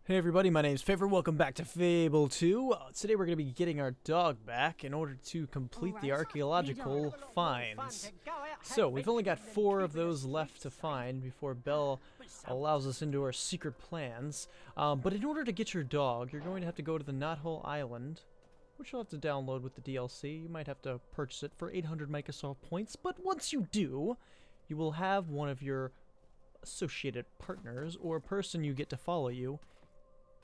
Hey everybody, my name is Fable. Welcome back to Fable 2. Today we're going to be getting our dog back in order to complete the archaeological finds. So, we've only got 4 of those left to find before Belle allows us into our secret plans. But in order to get your dog, you're going to have to go to the Knothole Island, which you'll have to download with the DLC. You might have to purchase it for 800 Microsoft points, but once you do, you will have one of your associated partners or person you get to follow you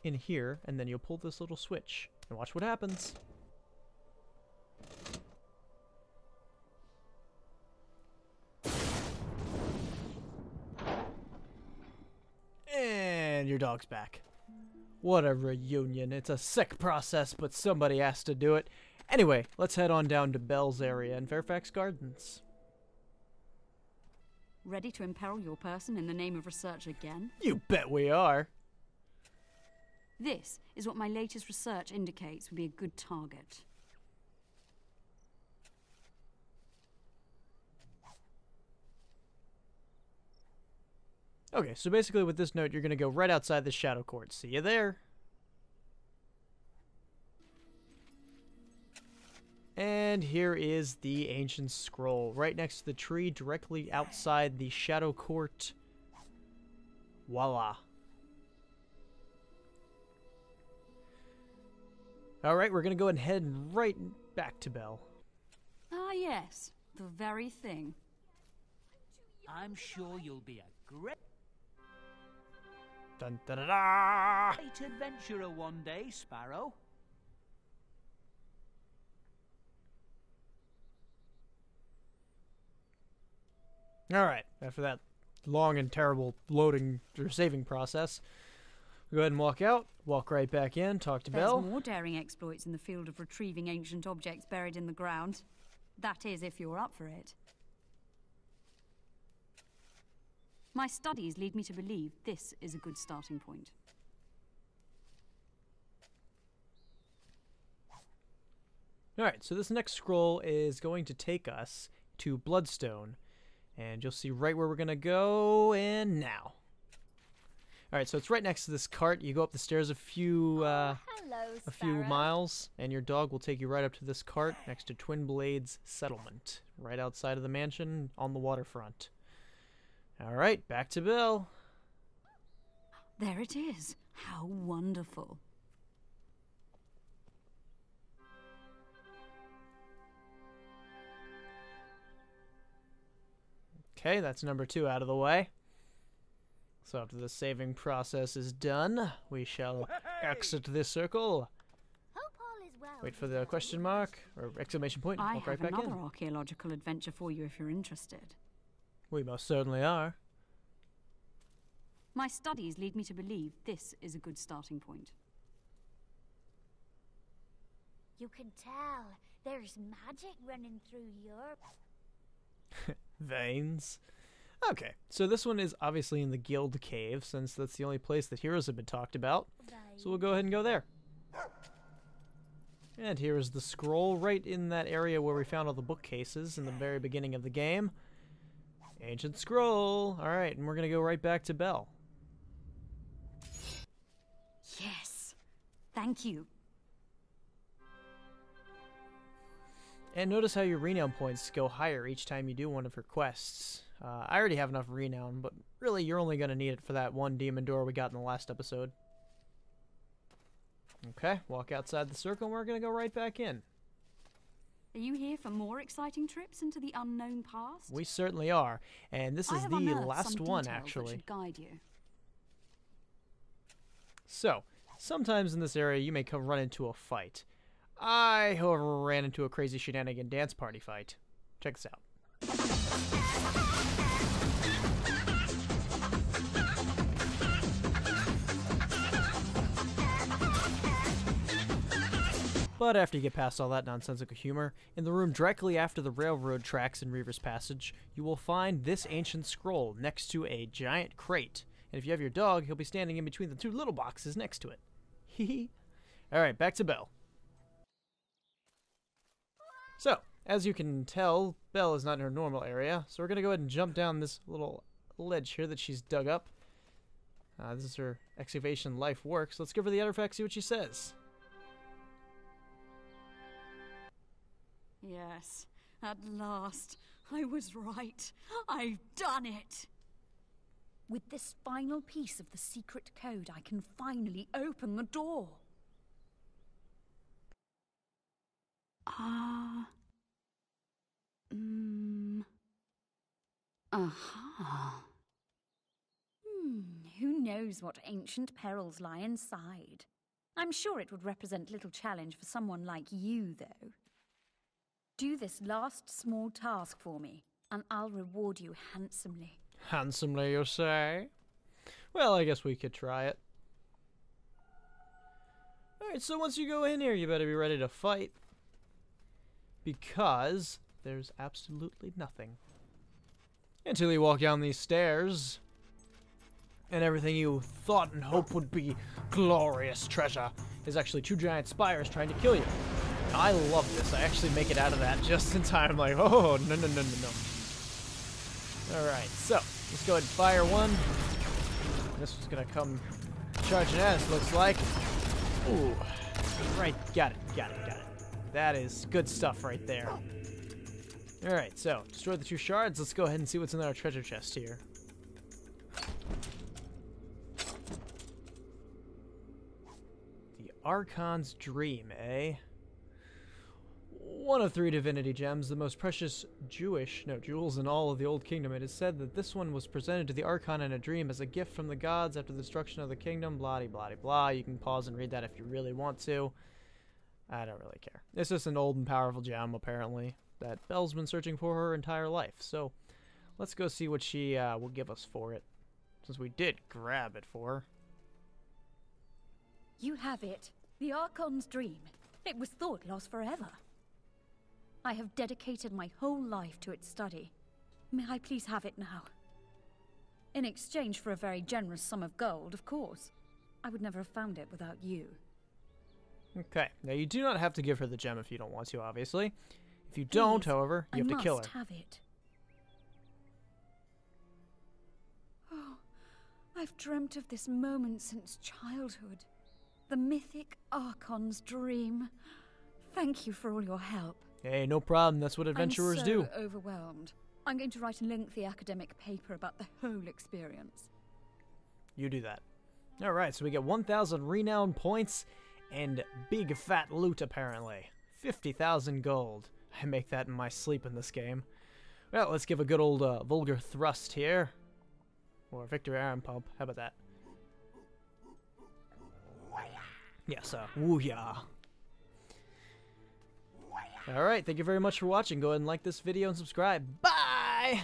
in here, and then you'll pull this little switch and watch what happens. And your dog's back. What a reunion. It's a sick process, but somebody has to do it. Anyway, let's head on down to Belle's area in Fairfax Gardens. Ready to imperil your person in the name of research again? You bet we are. This is what my latest research indicates would be a good target. Okay, so basically with this note, you're going to go right outside the Shadow Court. See you there. And here is the ancient scroll, right next to the tree, directly outside the Shadow Court. Voila. Alright, we're going to go ahead and head right back to Belle. Ah yes, the very thing. I'm sure you'll be a great Dun da da da! adventurer one day, Sparrow. Alright, after that long and terrible loading or saving process, go ahead and walk out, walk right back in, talk to Belle. There's more daring exploits in the field of retrieving ancient objects buried in the ground. That is, if you're up for it. My studies lead me to believe this is a good starting point. Alright, so this next scroll is going to take us to Bloodstone. And you'll see right where we're going to go, and now. Alright, so it's right next to this cart. You go up the stairs a few miles, and your dog will take you right up to this cart next to Twin Blades Settlement, right outside of the mansion on the waterfront. Alright, back to Belle. There it is. How wonderful. Okay, that's number 2 out of the way. So after the saving process is done, we shall exit this circle. Wait for the question mark, or exclamation point, and I walk have right back in. another archaeological adventure for you if you're interested. We most certainly are. My studies lead me to believe this is a good starting point. You can tell there's magic running through your Veins. Okay, so this one is obviously in the Guild Cave, since that's the only place that heroes have been talked about. So we'll go ahead and go there. And here is the scroll, right in that area where we found all the bookcases in the very beginning of the game. Ancient scroll. Alright, and we're going to go right back to Belle. Yes. Thank you. And notice how your renown points go higher each time you do one of her quests. I already have enough renown, but really you're only going to need it for that one demon door we got in the last episode. Okay, walk outside the circle and we're going to go right back in. Are you here for more exciting trips into the unknown past? We certainly are, and this is the last one actually. That should guide you. So, sometimes in this area you may run into a fight. I, however, ran into a crazy shenanigan dance party fight. Check this out. But after you get past all that nonsensical humor, in the room directly after the railroad tracks in Reaver's Passage, you will find this ancient scroll next to a giant crate. And if you have your dog, he'll be standing in between the 2 little boxes next to it. Hee Alright, back to Belle. So, as you can tell, Belle is not in her normal area, so we're going to go ahead and jump down this little ledge here that she's dug up. This is her excavation life work, so let's give her the artifact, see what she says. Yes, at last. I was right. I've done it. With this final piece of the secret code, I can finally open the door. Aha. Who knows what ancient perils lie inside? I'm sure it would represent little challenge for someone like you, though. Do this last small task for me, and I'll reward you handsomely. Handsomely, you say? Well, I guess we could try it. Alright, so once you go in here, you better be ready to fight. Because there's absolutely nothing. Until you walk down these stairs, and everything you thought and hoped would be glorious treasure is actually two giant spires trying to kill you. I love this. I actually make it out of that just in time. Like, oh, no, no, no, no, no. Alright, so let's go ahead and fire one. This was going to come charging at us, looks like. Ooh. Right, got it, got it, got it. That is good stuff right there. Alright, so destroy the two shards. Let's go ahead and see what's in our treasure chest here. The Archons Dream, eh? One of 3 divinity gems, the most precious jewels in all of the Old Kingdom. It is said that this one was presented to the Archon in a dream as a gift from the gods after the destruction of the kingdom, blah blah blah. You can pause and read that if you really want to. I don't really care. It's just an old and powerful gem, apparently, that Belle's been searching for her entire life. So, let's go see what she will give us for it, since we did grab it for her. You have it. The Archon's Dream. It was thought lost forever. I have dedicated my whole life to its study. May I please have it now? In exchange for a very generous sum of gold, of course. I would never have found it without you. Okay. Now, you do not have to give her the gem if you don't want to, obviously. If you don't, however, you have to kill her. I must have it. Oh, I've dreamt of this moment since childhood. The mythic Archon's Dream. Thank you for all your help. Hey, no problem. That's what adventurers do. I'm so overwhelmed. I'm going to write a lengthy academic paper about the whole experience. You do that. Alright, so we get 1,000 renown points and big fat loot, apparently. 50,000 gold. I make that in my sleep in this game. Well, let's give a good old vulgar thrust here. Or victory arm pump. How about that? Yes, woo-yah. Alright, thank you very much for watching. Go ahead and like this video and subscribe. Bye!